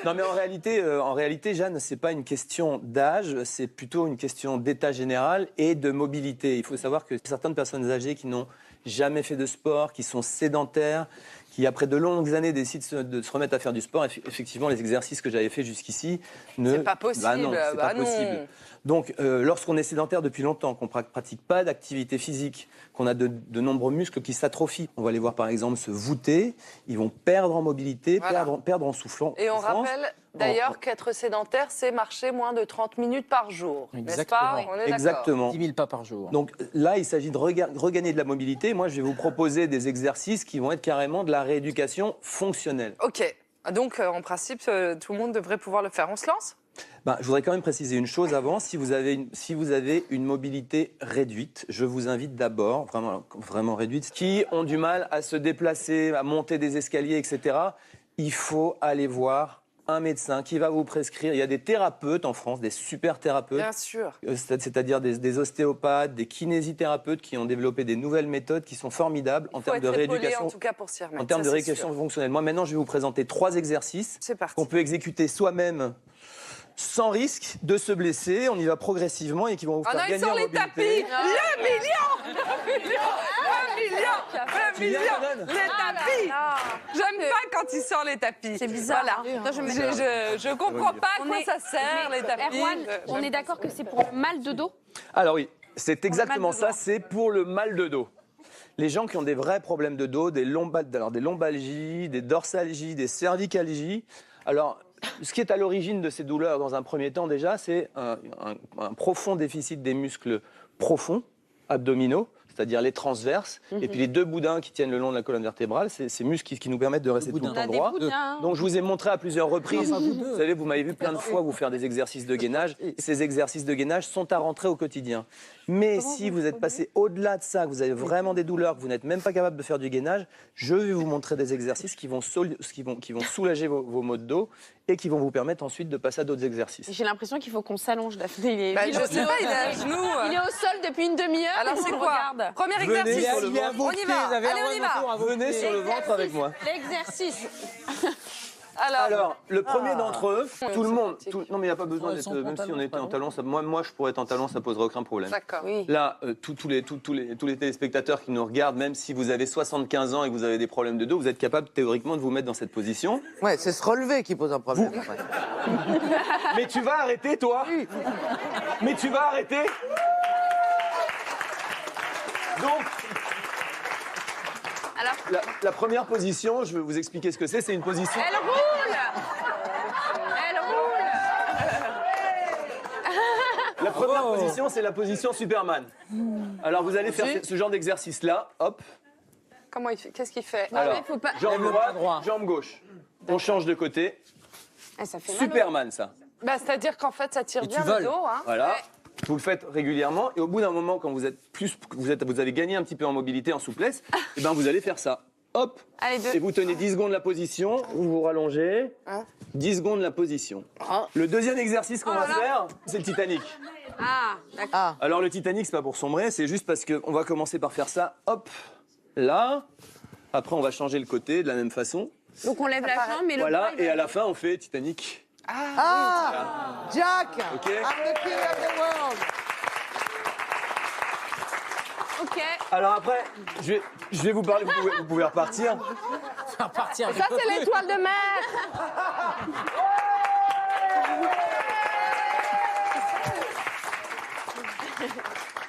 Non, mais en réalité, Jeanne, c'est pas une question d'âge, c'est plutôt une question d'état général et de mobilité. Il faut savoir que certaines personnes âgées qui n'ont jamais fait de sport, qui sont sédentaires, qui après de longues années décident de se remettre à faire du sport, effectivement, les exercices que j'avais faits jusqu'ici C'est pas possible. Bah non, c'est pas possible. Donc, lorsqu'on est sédentaire depuis longtemps, qu'on ne pratique pas d'activité physique, qu'on a de nombreux muscles qui s'atrophient, on va les voir par exemple se voûter, ils vont perdre en mobilité, perdre en soufflant. Et on rappelle d'ailleurs qu'être sédentaire, c'est marcher moins de 30 minutes par jour. N'est-ce pas? On est d'accord. Exactement. 10 000 pas par jour. Donc là, il s'agit de regagner de la mobilité. Moi, je vais vous proposer des exercices qui vont être carrément de la rééducation fonctionnelle. Ok. Donc, en principe, tout le monde devrait pouvoir le faire. On se lance? Je voudrais quand même préciser une chose avant. Si vous avez une mobilité réduite, je vous invite d'abord, vraiment réduite, qui ont du mal à se déplacer, à monter des escaliers, etc., il faut aller voir un médecin qui va vous prescrire. Il y a des thérapeutes en France, des super thérapeutes. Bien sûr. C'est-à-dire des ostéopathes, des kinésithérapeutes qui ont développé des nouvelles méthodes qui sont formidables en termes de rééducation. En tout cas pour s'y remettre. En termes de rééducation fonctionnelle. Moi, maintenant, je vais vous présenter 3 exercices qu'on peut exécuter soi-même sans risque de se blesser. On y va progressivement et qui vont vous faire gagner en mobilité. Sur les tapis. Le million. Les tapis. J'aime pas quand il sort les tapis. C'est bizarre. Voilà. Je comprends pas à quoi ça sert, les tapis. Erwan, on est d'accord que c'est pour le mal de dos? Alors oui, c'est exactement ça, c'est pour le mal de dos. Les gens qui ont des vrais problèmes de dos, des lombalgies, des dorsalgies, des cervicalgies. Alors, ce qui est à l'origine de ces douleurs, dans un premier temps déjà, c'est un profond déficit des muscles profonds, abdominaux, c'est-à-dire les transverses, et puis les 2 boudins qui tiennent le long de la colonne vertébrale, c'est ces muscles qui nous permettent de rester tout le temps droit. Donc je vous ai montré à plusieurs reprises, vous savez, vous m'avez vu plein de fois vous faire des exercices de gainage, et ces exercices de gainage sont à rentrer au quotidien. Mais si vous êtes passé au-delà de ça, que vous avez vraiment des douleurs, que vous n'êtes même pas capable de faire du gainage, je vais vous montrer des exercices qui vont soulager vos maux de dos et qui vont vous permettre ensuite de passer à d'autres exercices. J'ai l'impression qu'il faut qu'on s'allonge, Daphné. Je sais pas, il est à genoux. Il est au sol depuis une demi-heure. Alors c'est quoi? Premier exercice. On y va. Allez, on y va. Venez sur le ventre avec moi. L'exercice. Alors, le premier d'entre eux, tout le monde. Non, mais il n'y a pas besoin d'être. Même si on était en talons, moi, je pourrais être en talons, ça poserait aucun problème. D'accord. Là, tous les téléspectateurs qui nous regardent, même si vous avez 75 ans et que vous avez des problèmes de dos, vous êtes capable théoriquement de vous mettre dans cette position. Ouais, c'est se relever qui pose un problème. Mais tu vas arrêter, toi? Mais tu vas arrêter? Donc. Alors, la première position, je vais vous expliquer ce que c'est. C'est une position. Elle roule. Elle roule. La première position, c'est la position Superman. Alors, vous allez faire ce genre d'exercice-là. Hop. Comment il fait? Qu'est-ce qu'il fait? Alors, jambe droite, jambe gauche. On change de côté. Ça fait Superman, ça. C'est-à-dire qu'en fait, ça tire bien le dos. Hein. Voilà. Vous le faites régulièrement et au bout d'un moment, quand vous avez gagné un petit peu en mobilité, en souplesse, et ben vous allez faire ça. Hop. Et vous tenez 10 secondes la position, vous vous rallongez. 10 secondes la position. Le deuxième exercice qu'on va faire, c'est le Titanic. D'accord. Alors le Titanic, c'est pas pour sombrer, c'est juste parce qu'on va commencer par faire ça. Hop. Là. Après, on va changer le côté de la même façon. Donc on lève la jambe, mais voilà, et à la fin, on fait Titanic. Jack, OK. I'm the king of the world. OK. Alors après, je vais vous parler, vous pouvez repartir. Ça, c'est l'étoile de mer.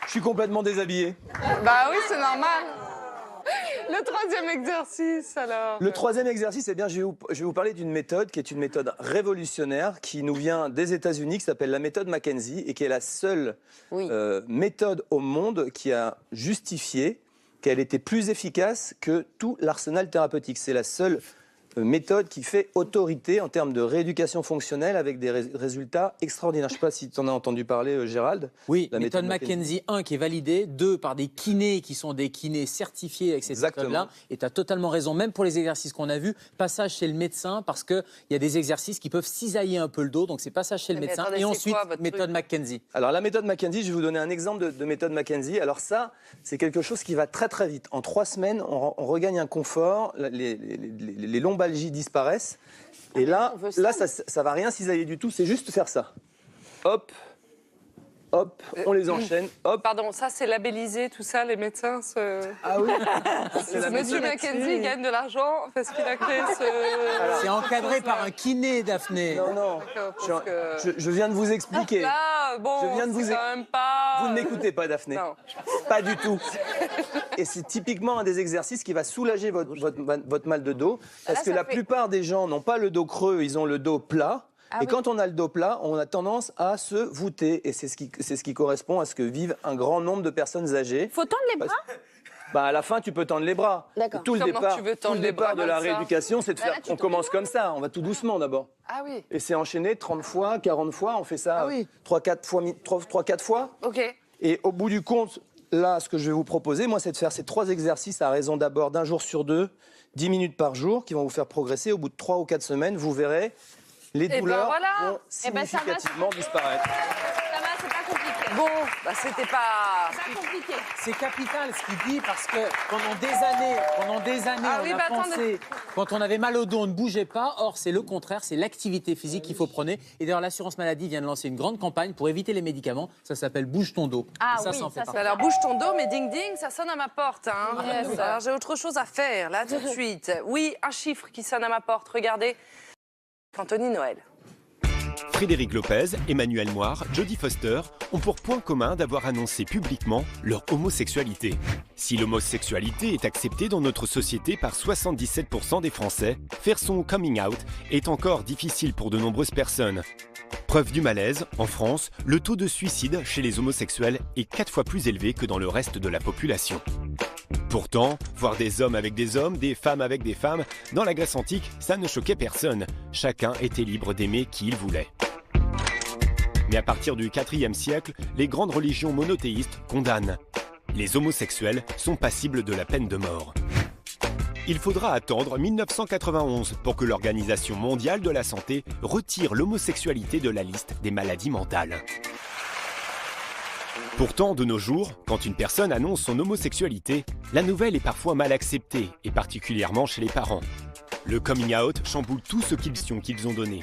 Je suis complètement déshabillé. Bah oui, c'est normal. Le troisième exercice, alors. Le troisième exercice, eh bien, je vais vous parler d'une méthode qui est une méthode révolutionnaire qui nous vient des États-Unis, qui s'appelle la méthode McKenzie et qui est la seule méthode au monde qui a justifié qu'elle était plus efficace que tout l'arsenal thérapeutique. C'est la seule méthode qui fait autorité en termes de rééducation fonctionnelle avec des résultats extraordinaires. Je ne sais pas si tu en as entendu parler, Gérald. Oui, la méthode McKenzie, 1 qui est validée, 2 par des kinés qui sont des kinés certifiés avec cette méthode-là. Et tu as totalement raison, même pour les exercices qu'on a vus, passage chez le médecin parce qu'il y a des exercices qui peuvent cisailler un peu le dos, donc c'est passage chez le médecin. Attendez, et ensuite, méthode McKenzie. Alors la méthode McKenzie, je vais vous donner un exemple de méthode McKenzie. Alors ça, c'est quelque chose qui va très très vite. En 3 semaines, on regagne un confort, les lombalgies disparaissent. Et là, ça va rien cisailler du tout, c'est juste faire ça. Hop, hop, on les enchaîne, hop. Pardon, ça c'est labellisé, tout ça, les médecins Ah oui. Monsieur McKenzie gagne de l'argent parce qu'il a créé ce... C'est encadré par un kiné, Daphné. Non. Je viens de vous expliquer. Là, bon, je viens de vous quand même pas... Vous ne m'écoutez pas, Daphné. Non. Pas du tout. Et c'est typiquement un des exercices qui va soulager votre mal de dos. Parce que la plupart des gens n'ont pas le dos creux, ils ont le dos plat. Quand on a le dos plat, on a tendance à se voûter. Et c'est ce qui correspond à ce que vivent un grand nombre de personnes âgées. Faut tendre les bras à la fin, tu peux tendre les bras. D'accord. Tout le départ de la rééducation, c'est de faire... là, On commence comme ça, on va tout doucement d'abord. Ah oui. Et c'est enchaîné 30 fois, 40 fois, on fait ça 3-4 fois. Ok. Et au bout du compte, là, ce que je vais vous proposer, moi, c'est de faire ces 3 exercices à raison d'abord d'1 jour sur 2, 10 minutes par jour, qui vont vous faire progresser. Au bout de 3 ou 4 semaines, vous verrez, les douleurs vont significativement disparaître. Ça va, c'est pas compliqué. Bon, c'était pas... C'est pas compliqué. C'est capital ce qu'il dit parce que pendant des années, on a pensé, quand on avait mal au dos, on ne bougeait pas. Or, c'est le contraire, c'est l'activité physique qu'il faut prôner. Et d'ailleurs, l'assurance maladie vient de lancer une grande campagne pour éviter les médicaments. Ça s'appelle Bouge ton dos. Ah et ça, oui, ça en fait partie. alors bouge ton dos, mais ding ding, ça sonne à ma porte. Hein. Yes. Alors j'ai autre chose à faire, là, tout de suite. Oui, un chiffre qui sonne à ma porte, regardez. Anthony Noël. Frédéric Lopez, Emmanuel Moir, Jodie Foster ont pour point commun d'avoir annoncé publiquement leur homosexualité. Si l'homosexualité est acceptée dans notre société par 77% des Français, faire son coming out est encore difficile pour de nombreuses personnes. Preuve du malaise, en France, le taux de suicide chez les homosexuels est 4 fois plus élevé que dans le reste de la population. Pourtant, voir des hommes avec des hommes, des femmes avec des femmes, dans la Grèce antique, ça ne choquait personne. Chacun était libre d'aimer qui il voulait. Mais à partir du IVe siècle, les grandes religions monothéistes condamnent. Les homosexuels sont passibles de la peine de mort. Il faudra attendre 1991 pour que l'Organisation mondiale de la santé retire l'homosexualité de la liste des maladies mentales. Pourtant, de nos jours, quand une personne annonce son homosexualité, la nouvelle est parfois mal acceptée, et particulièrement chez les parents. Le coming out chamboule tout ce qu'ils ont donné.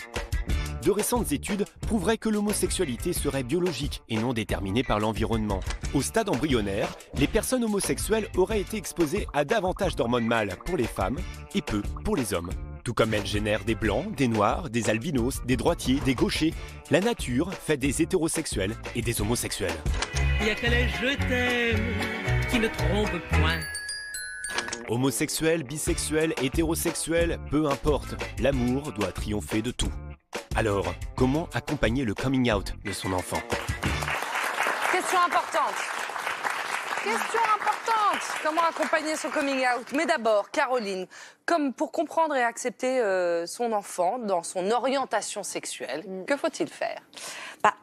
De récentes études prouveraient que l'homosexualité serait biologique et non déterminée par l'environnement. Au stade embryonnaire, les personnes homosexuelles auraient été exposées à davantage d'hormones mâles pour les femmes et peu pour les hommes. Tout comme elles génèrent des blancs, des noirs, des albinos, des droitiers, des gauchers, la nature fait des hétérosexuels et des homosexuels. Il y a qu'à les je t'aime qui ne trompe point. Homosexuels, bisexuels, hétérosexuels, peu importe, l'amour doit triompher de tout. Alors, comment accompagner le coming out de son enfant ? Question importante. Question importante. Comment accompagner son coming out ? Mais d'abord, Caroline, comme pour comprendre et accepter son enfant dans son orientation sexuelle, que faut-il faire ?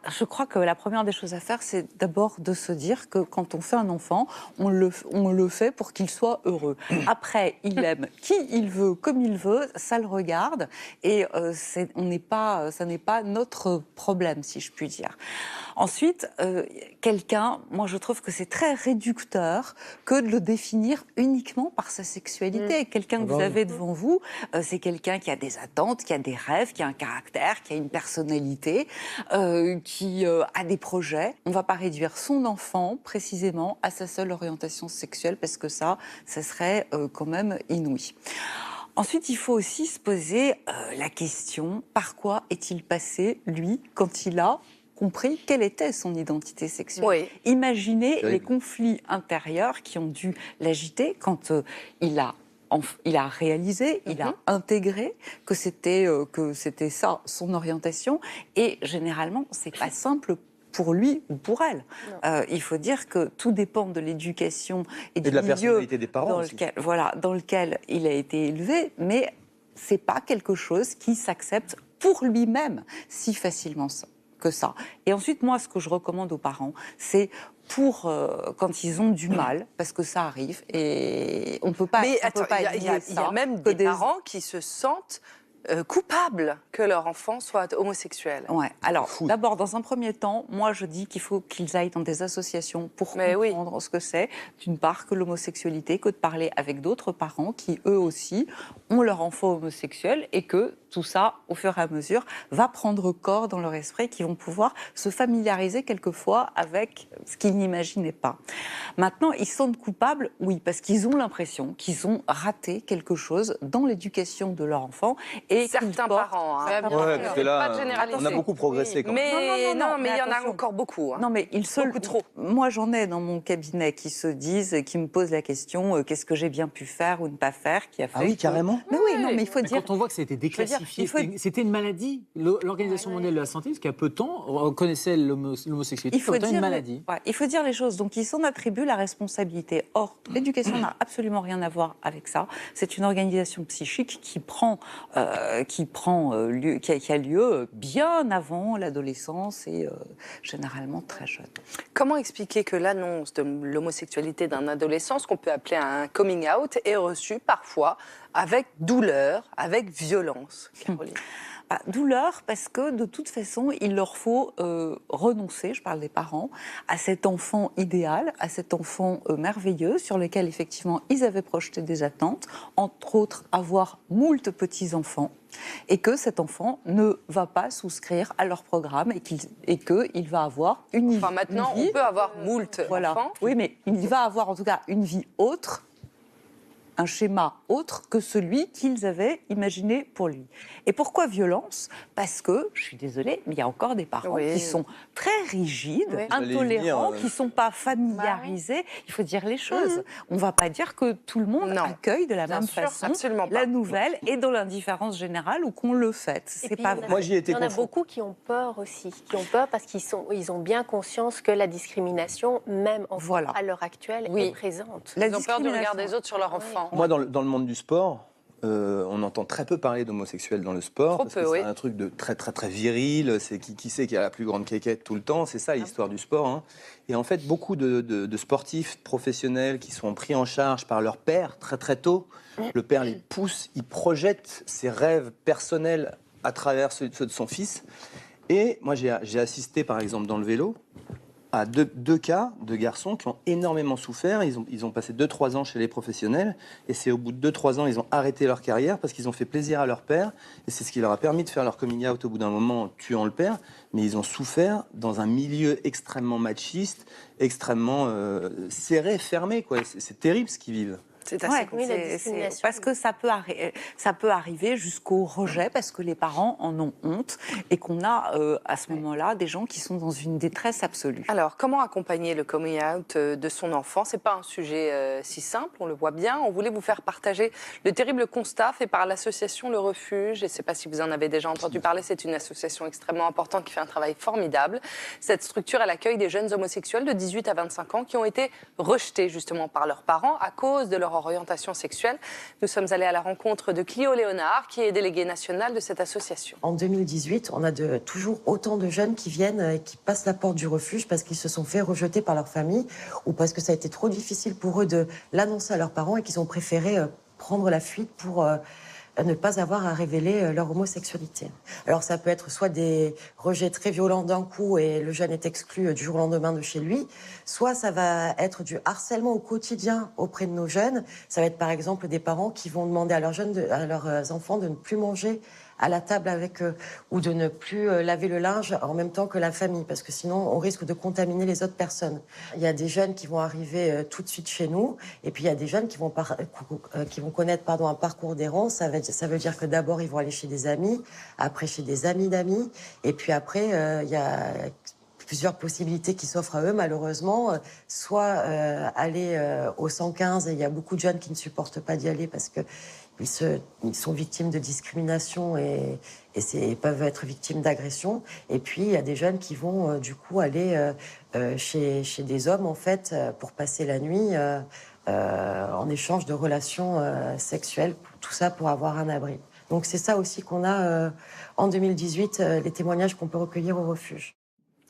Je crois que la première des choses à faire, c'est d'abord de se dire que quand on fait un enfant, on le fait pour qu'il soit heureux. Après, il aime qui il veut, comme il veut, ça le regarde, et ça n'est pas notre problème, si je puis dire. Ensuite, moi je trouve que c'est très réducteur que de le définir uniquement par sa sexualité. Quelqu'un que vous avez devant vous, c'est quelqu'un qui a des attentes, qui a des rêves, qui a un caractère, qui a une personnalité, qui a des projets. On ne va pas réduire son enfant précisément à sa seule orientation sexuelle parce que ça serait quand même inouï. Ensuite, il faut aussi se poser la question, par quoi est-il passé, lui, quand il a compris quelle était son identité sexuelle. Oui. Imaginez les conflits intérieurs qui ont dû l'agiter quand il a réalisé, il a intégré que c'était ça son orientation. Et généralement, c'est pas simple pour lui ou pour elle. Il faut dire que tout dépend de l'éducation et du de la milieu personnalité des parents dans aussi. dans lequel il a été élevé, mais c'est pas quelque chose qui s'accepte pour lui-même si facilement que ça. Et ensuite, moi, ce que je recommande aux parents, c'est quand ils ont du mal, parce que ça arrive, et on peut pas. Mais on peut attends, pas il y a même des parents qui se sentent coupables que leur enfant soit homosexuel. Ouais. Alors, d'abord, dans un premier temps, moi, je dis qu'il faut qu'ils aillent dans des associations pour comprendre ce que c'est, d'une part, que l'homosexualité, que de parler avec d'autres parents qui, eux aussi, ont leur enfant homosexuel et que tout ça, au fur et à mesure, va prendre corps dans leur esprit, qui vont pouvoir se familiariser quelquefois avec ce qu'ils n'imaginaient pas. Maintenant, ils sont coupables, oui, parce qu'ils ont l'impression qu'ils ont raté quelque chose dans l'éducation de leur enfant. Et certains parents, hein. Ouais, parce que là, Pas de généralité. on a beaucoup progressé quand même. Mais non, mais il y en a attention. encore beaucoup. Hein. Non, mais beaucoup trop. Moi, j'en ai dans mon cabinet qui se disent, qui me posent la question qu'est-ce que j'ai bien pu faire ou ne pas faire, qui a fait. Ah oui, carrément. Mais oui, non, mais il faut Mais dire. quand on voit que c'était déclassifié, c'était une maladie. L'Organisation mondiale de la santé, jusqu'à peu de temps, reconnaissait l'homosexualité comme étant une maladie. Il faut dire les choses. Donc, ils s'en attribuent la responsabilité. Or, l'éducation n'a absolument rien à voir avec ça. C'est une organisation psychique qui a lieu bien avant l'adolescence et généralement très jeune. Comment expliquer que l'annonce de l'homosexualité d'un adolescent, ce qu'on peut appeler un coming out, est reçue parfois avec douleur, avec violence, Caroline? Douleur, parce que de toute façon, il leur faut renoncer, je parle des parents, à cet enfant idéal, à cet enfant merveilleux, sur lequel effectivement ils avaient projeté des attentes, entre autres avoir moult petits-enfants, et que cet enfant ne va pas souscrire à leur programme et qu'il va avoir une vie. Enfin, maintenant, on peut avoir moult enfants. Oui, mais il va avoir en tout cas une vie autre, un schéma autre que celui qu'ils avaient imaginé pour lui. Et pourquoi violence? Parce que, je suis désolée, mais il y a encore des parents qui sont très rigides, intolérants, qui ne sont pas familiarisés. Il faut dire les choses. On ne va pas dire que tout le monde accueille de la même façon la nouvelle et dans l'indifférence générale ou qu'on le fête. C'est pas vrai. Moi, j'y ai été Il y en a beaucoup qui ont peur aussi, qui ont peur parce qu'ils ont bien conscience que la discrimination, même à l'heure actuelle, est présente. Ils ont peur du regard des autres sur leur enfant. Moi, dans le monde du sport, on entend très peu parler d'homosexuels dans le sport. Parce que c'est un truc de très, très, très viril. C'est qui sait qui a la plus grande quéquette tout le temps. C'est ça l'histoire du sport. Hein. Et en fait, beaucoup de sportifs professionnels qui sont pris en charge par leur père très, très tôt. Le père les pousse, il projette ses rêves personnels à travers ceux de son fils. Et moi, j'ai assisté, par exemple, dans le vélo, à deux cas de garçons qui ont énormément souffert. Ils ont passé 2-3 ans chez les professionnels et c'est au bout de 2-3 ans ils ont arrêté leur carrière parce qu'ils ont fait plaisir à leur père et c'est ce qui leur a permis de faire leur coming out au bout d'un moment en tuant le père. Mais ils ont souffert dans un milieu extrêmement machiste, extrêmement serré, fermé, quoi. C'est terrible ce qu'ils vivent. C'est parce que ça peut arriver jusqu'au rejet, parce que les parents en ont honte et qu'on a à ce moment-là des gens qui sont dans une détresse absolue. Alors, comment accompagner le coming out de son enfant? C'est pas un sujet si simple, on le voit bien. On voulait vous faire partager le terrible constat fait par l'association Le Refuge. Je ne sais pas si vous en avez déjà entendu parler, c'est une association extrêmement importante qui fait un travail formidable. Cette structure, elle accueille des jeunes homosexuels de 18 à 25 ans qui ont été rejetés justement par leurs parents à cause de leur orientation sexuelle. Nous sommes allés à la rencontre de Clio Léonard, qui est déléguée nationale de cette association. En 2018, on a toujours autant de jeunes qui viennent et qui passent la porte du refuge parce qu'ils se sont fait rejeter par leur famille ou parce que ça a été trop difficile pour eux de l'annoncer à leurs parents et qu'ils ont préféré prendre la fuite pour ne pas avoir à révéler leur homosexualité. Alors ça peut être soit des rejets très violents d'un coup et le jeune est exclu du jour au lendemain de chez lui, soit ça va être du harcèlement au quotidien auprès de nos jeunes. Ça va être par exemple des parents qui vont demander à leurs enfants de ne plus manger à la table avec eux, ou de ne plus laver le linge en même temps que la famille, parce que sinon on risque de contaminer les autres personnes. Il y a des jeunes qui vont arriver tout de suite chez nous, et puis il y a des jeunes qui vont connaître un parcours d'errance. Ça veut dire que d'abord ils vont aller chez des amis, après chez des amis d'amis, et puis après il y a plusieurs possibilités qui s'offrent à eux, malheureusement. Soit aller au 115, et il y a beaucoup de jeunes qui ne supportent pas d'y aller parce qu'ils sont victimes de discrimination et peuvent être victimes d'agressions. Et puis, il y a des jeunes qui vont du coup aller chez des hommes, en fait, pour passer la nuit en échange de relations sexuelles, tout ça pour avoir un abri. Donc c'est ça aussi qu'on a en 2018, les témoignages qu'on peut recueillir au refuge.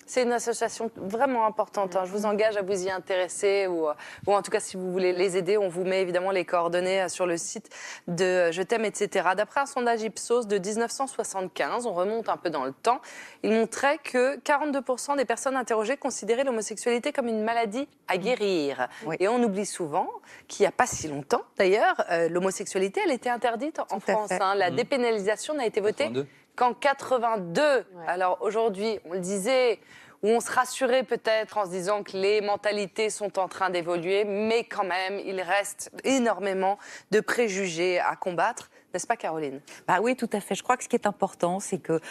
C'est une association vraiment importante. Je vous engage à vous y intéresser ou en tout cas, si vous voulez les aider, on vous met évidemment les coordonnées sur le site de Je t'aime, etc. D'après un sondage Ipsos de 1975, on remonte un peu dans le temps, il montrait que 42% des personnes interrogées considéraient l'homosexualité comme une maladie à guérir. Oui. Et on oublie souvent qu'il n'y a pas si longtemps, d'ailleurs, l'homosexualité, elle était interdite en France. La dépénalisation n'a été votée qu'en 82. Ouais. Alors aujourd'hui, on le disait, où on se rassurait peut-être en se disant que les mentalités sont en train d'évoluer, mais quand même, il reste énormément de préjugés à combattre. N'est-ce pas, Caroline ? Oui, tout à fait. Je crois que ce qui est important, c'est que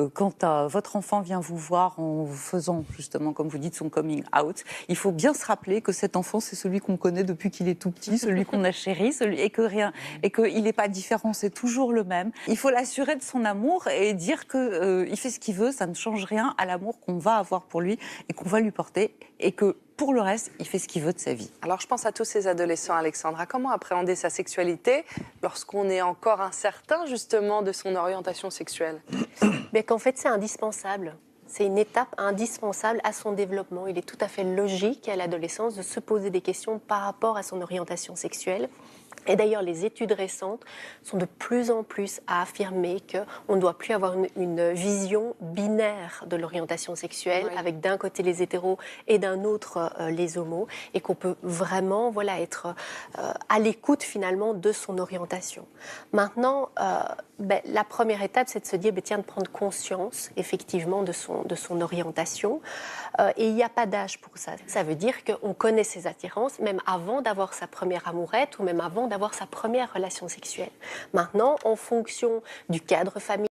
quand votre enfant vient vous voir en vous faisant, justement, comme vous dites, son coming out, il faut bien se rappeler que cet enfant, c'est celui qu'on connaît depuis qu'il est tout petit, celui qu'on a chéri, et qu'il n'est pas différent, c'est toujours le même. Il faut l'assurer de son amour et dire qu'il fait ce qu'il veut, ça ne change rien à l'amour qu'on va avoir pour lui et qu'on va lui porter, et que pour le reste, il fait ce qu'il veut de sa vie. Alors, je pense à tous ces adolescents, Alexandra. Comment appréhender sa sexualité lorsqu'on est encore incertain, justement, de son orientation sexuelle ? Mais qu'en fait, c'est indispensable. C'est une étape indispensable à son développement. Il est tout à fait logique à l'adolescence de se poser des questions par rapport à son orientation sexuelle. Et d'ailleurs, les études récentes sont de plus en plus à affirmer qu'on ne doit plus avoir une vision binaire de l'orientation sexuelle, avec d'un côté les hétéros et d'un autre les homos, et qu'on peut vraiment être à l'écoute finalement de son orientation. Maintenant, la première étape, c'est de se dire, de prendre conscience effectivement de son orientation. Et il n'y a pas d'âge pour ça. Ça veut dire qu'on connaît ses attirances, même avant d'avoir sa première amourette ou même avant d'avoir sa première relation sexuelle. Maintenant, en fonction du cadre familial,